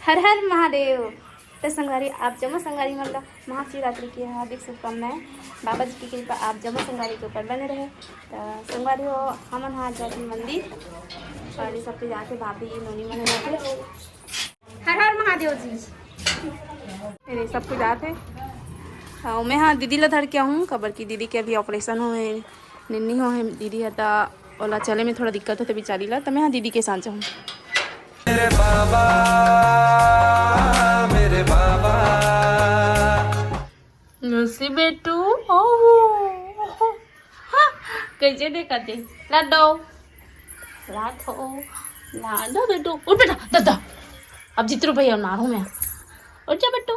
हर हर महादेव। तो संगवारी आप जमा संगवारी मतलब महाशिवरात्रि की हार्दिक शुभकामनाएं। बाबा जी की कृपा आप जमा संगवारी के ऊपर बने रहे। तो संगवारी हो हमन हाथ जाते मंदिर और ये सब पे जाके भाभी नोनी मन जाते। हर हर महादेव जी। मेरे सब पे जाते। हाँ मैं हाँ दीदी ला धर के आऊँ खबर की दीदी के अभी ऑपरेशन हो है निन्नी हो है दीदी है तो ओला चले में थोड़ा दिक्कत होते बेचारी ला तो मैं हाँ दीदी के साथ जाऊँ। मेरे बाबा मेरे बाबा लूसी बेटू कैसे देखा थे लाडो लाडो लाडो बेटू उठ बेटा दादा अब जितरू भैया मारू मैं उठ जा बेटू।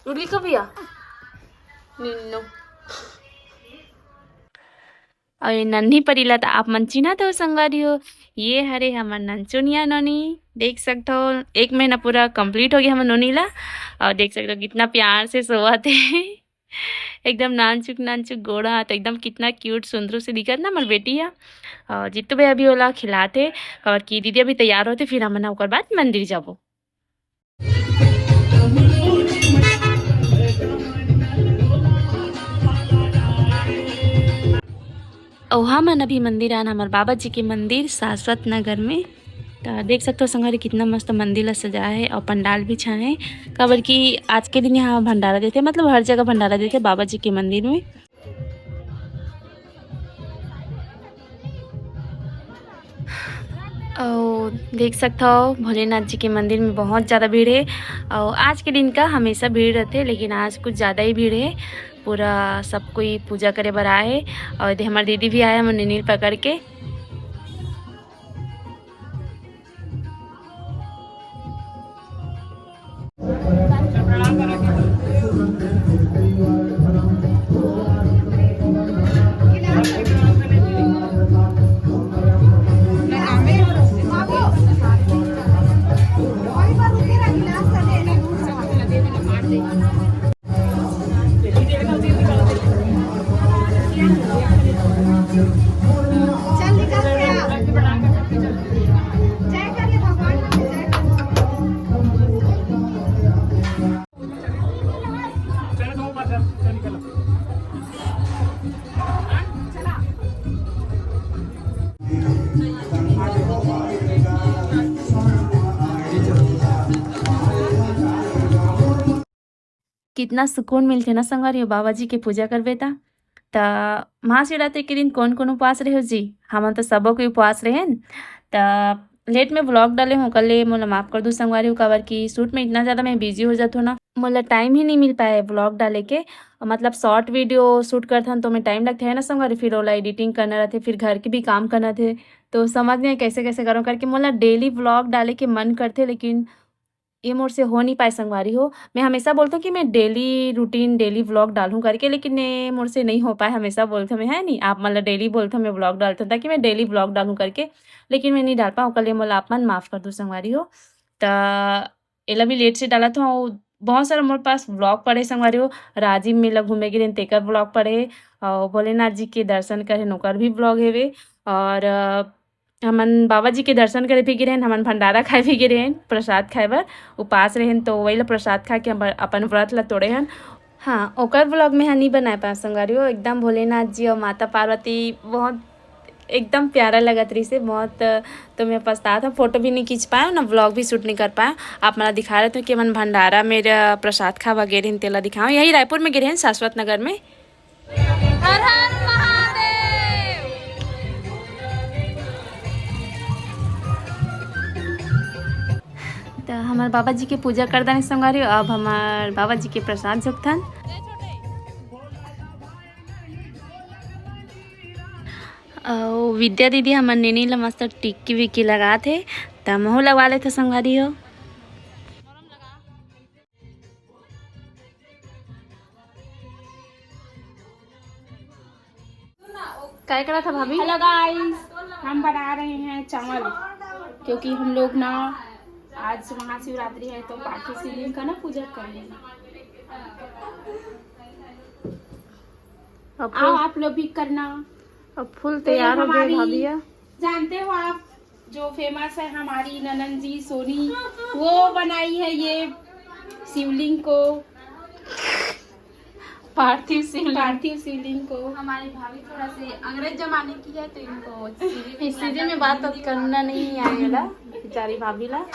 उड़ी का भैया निन्नो अरे नन्ही परिला तो आप मंचीना तो संगवारी हो ये हरे हमर नंचुनिया नोनी देख सकते हो 1 महीना पूरा कंप्लीट हो गया हमर नोनी ला और देख सकते हो कितना प्यार से सोवाते एकदम नानचुक गोड़ा तो एकदम कितना क्यूट सुंदर से दिखत ना हमार बेटी है। और जितु भाई अभी ओला खिलाते और की दीदी अभी तैयार होते फिर हम ओकर बाद मंदिर जाबो। ओहा मन अभी मंदिर आना हमारे बाबा जी के मंदिर शाश्वत नगर में। तो देख सकते हो संगवारी कितना मस्त मंदिर सजा है और पंडाल भी छाए काबर कि आज के दिन यहाँ भंडारा देते मतलब हर जगह भंडारा देते बाबा जी के मंदिर में। और देख सकते हो भोलेनाथ जी के मंदिर में बहुत ज़्यादा भीड़ है और आज के दिन का हमेशा भीड़ रहते लेकिन आज कुछ ज़्यादा ही भीड़ है। पूरा सब कोई पूजा करे बर आए और हमारे दीदी भी आए हमारे नील पकड़ के। कितना सुकून मिलते ना संगवारी बाबा जी के पूजा करबे ता महाशिवरात्रि के दिन कौन कौन उपवास रहे हो जी हम तो सबो के उपवास रहे लेट में ब्लॉग डाले हूँ कल मोला माफ़ कर दूँ संगवारी काबर की शूट में इतना ज़्यादा मैं बिजी हो जाता हूँ ना मोला टाइम ही नहीं मिल पाया ब्लॉग डाले के मतलब शॉर्ट वीडियो शूट करता हूँ तो मैं टाइम लगता है ना संगवारी फिर ओला एडिटिंग करना रहते फिर घर के भी काम करना थे तो समझ नहीं कैसे कैसे करूँ करके मोला डेली ब्लॉग डाले के मन करते लेकिन ये मोर से हो नहीं पाए संगवारी हो। मैं हमेशा बोलती हूँ कि मैं डेली रूटीन डेली व्लॉग डालूँ करके लेकिन ये मोर से नहीं हो पाए। हमेशा बोलते मैं है नहीं आप मतलब डेली बोलते मैं व्लॉग डालता हूँ ताकि मैं डेली व्लॉग डालूँ करके लेकिन मैं नहीं डाल पाऊँ कल मोला आप मन माफ़ कर दूँ संगवारी हो। तो एला भी लेट से डाला था बहुत सारा मोर पास व्लॉग पड़े संगवारी हो। राजीव मेला घूमे गिरे तेकर व्लॉग पड़े और भोलेनाथ जी के दर्शन करे नोकर भी व्लॉग हेवे और हमन बाबा जी के दर्शन करे भी गिरे हमन भंडारा खाए भी गिरे प्रसाद खाए बर उपास रहें तो वही ला प्रसाद खा के अपन व्रत ला तोड़े हन। हाँ ओकर ब्लॉग में नहीं बनाए पाए संगवारी हो एकदम भोलेनाथ जी और माता पार्वती बहुत एकदम प्यारा लगत रही से बहुत। तो मैं पछता था फोटो भी नहीं खींच पाया ना व्लॉग भी शूट नहीं कर पाया। आप मला दिखा रहे थे कि मन भंडारा मेरा प्रसाद खावा गिरे तेला दिखाओ यही रायपुर में गिरे हैं शाश्वत नगर में। हर हर महादेव। तो हमारे बाबा जी के पूजा कर दानी संगवारी अब हमारे बाबा जी के प्रसाद झुकथन। विद्या दीदी हमारे नेनी ला मस्त टिक्की विक्की लगा थे तो महू लगवा लेते संगवारी हो। क्या करा था भाभी? हेलो गाइस हम बना रहे हैं चावल क्योंकि हम लोग ना आज महाशिवरात्रि है तो पाठी शिवलिंग का ना पूजा करेंगे। आओ आप लोग भी करना। अब फुल तैयार हो गए भाभी। जानते हो आप जो फेमस है हमारी ननन जी सोनी, वो बनाई है ये शिवलिंग को, पार्थिव शिवलिंग को। हमारी भाभी थोड़ा से अंग्रेज जमाने की है तो इनको सीधे में बात तो करना नहीं आएगा बेचारी भाभी ला।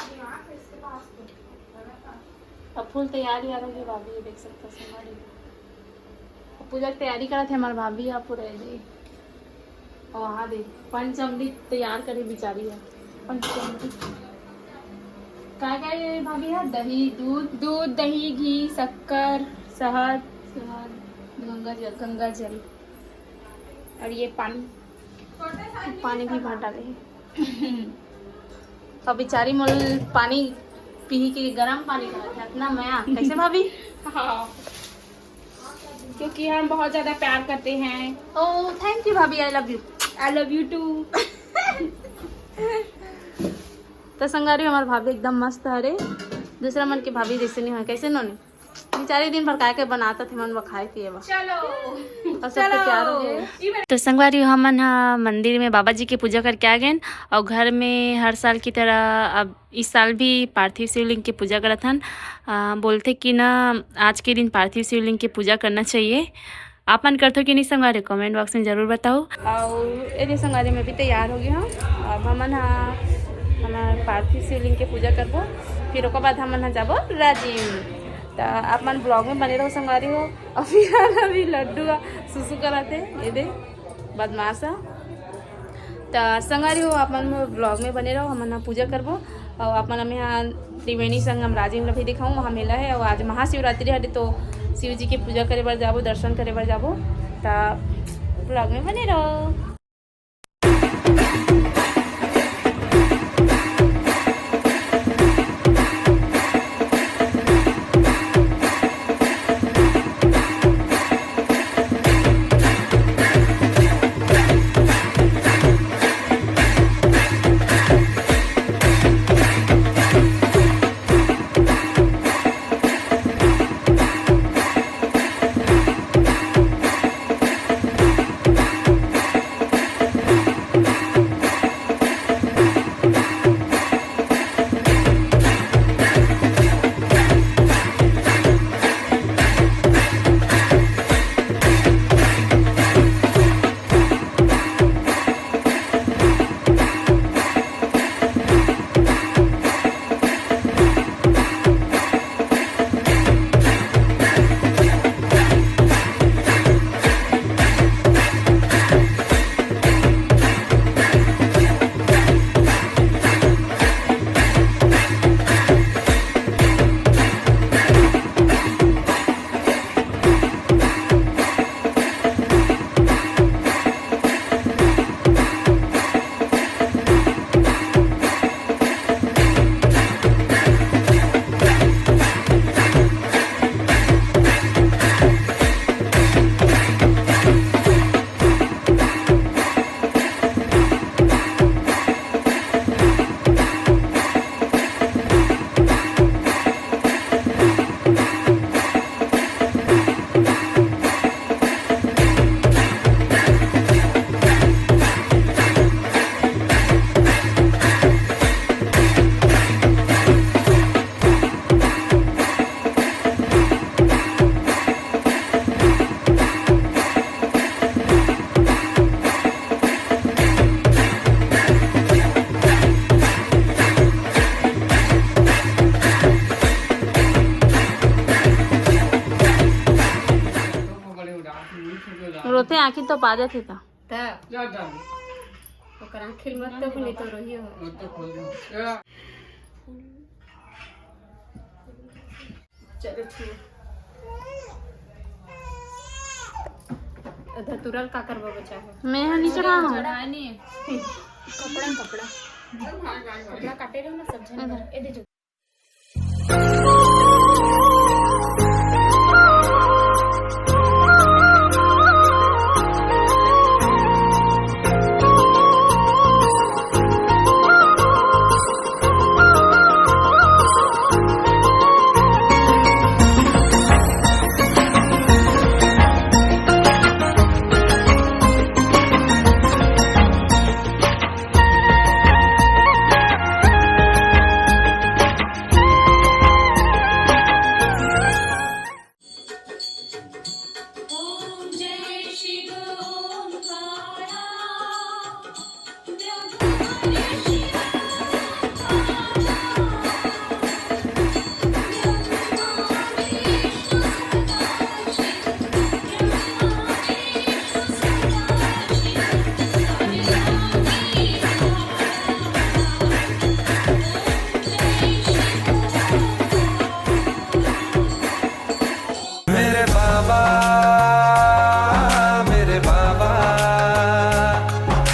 अब फुल तैयारी आ रही है भाभी, ये देख सकते हैं हमारी पूजा की तैयारी करा थे हमारे भाभी। आप पूरे जी और वहाँ देख पंचमृत तैयार करे बेचारी है। पंचमृत क्या ये भाभी है? दही, दूध, दही, घी, शक्कर, शहद, गंगा जल और ये पानी भी भर डाले हैं। अब बेचारी मोल पानी पी के गरम पानी करा था इतना मया कैसे भाभी? हाँ, क्योंकि हम बहुत ज्यादा प्यार करते हैं। ओह थैंक यू भाभी, आई लव यू टू। तो संगारी हमारे भाभी एकदम मस्त है रे, दूसरा मन की भाभी जैसे नहीं है। कैसे नोने बेचारे दिन भर काय के बनाता थे मन खाए पिए चलो तो संगवारी हमन मंदिर में बाबा जी की पूजा करके आ गए और घर में हर साल की तरह अब इस साल भी पार्थिव शिवलिंग की पूजा करत हन। बोलते कि ना आज के दिन पार्थिव शिवलिंग की पूजा करना चाहिए। आप मन करते हो कि नहीं संगवारी? कमेंट बॉक्स में ज़रूर बताओ। और ये संगवारी में भी तैयार हो गया हूँ। अब हमन हमारे पार्थिव शिवलिंग की पूजा करबो, फिर उसके बाद हमन जाबो राजिम। तो आप मन ब्लॉग में बने रहो संगवारी हो। अभी लड्डू का सुसु कराते ये दे बदमाशा। तो संगवारी हो आप मन ब्लॉग में बने रहो, हम पूजा करबो और आप मन हम यहाँ त्रिवेणी संगम राजिम भी दिखाऊँ, वहाँ मेला है। और आज महाशिवरात्रि है तो शिव जी की पूजा करे बर जाबो, दर्शन करे बर जाबो। तो ब्लॉग में बने रहो। रोते आखिर तो पादे थे ता आखिर मत तो खुली तो रही हो। चलो ठीक धतुरल का करबो बचा है। मैं हाँ नीचे कहाँ हूँ? कपड़ा काटे रहो ना सब जन ए दे जो।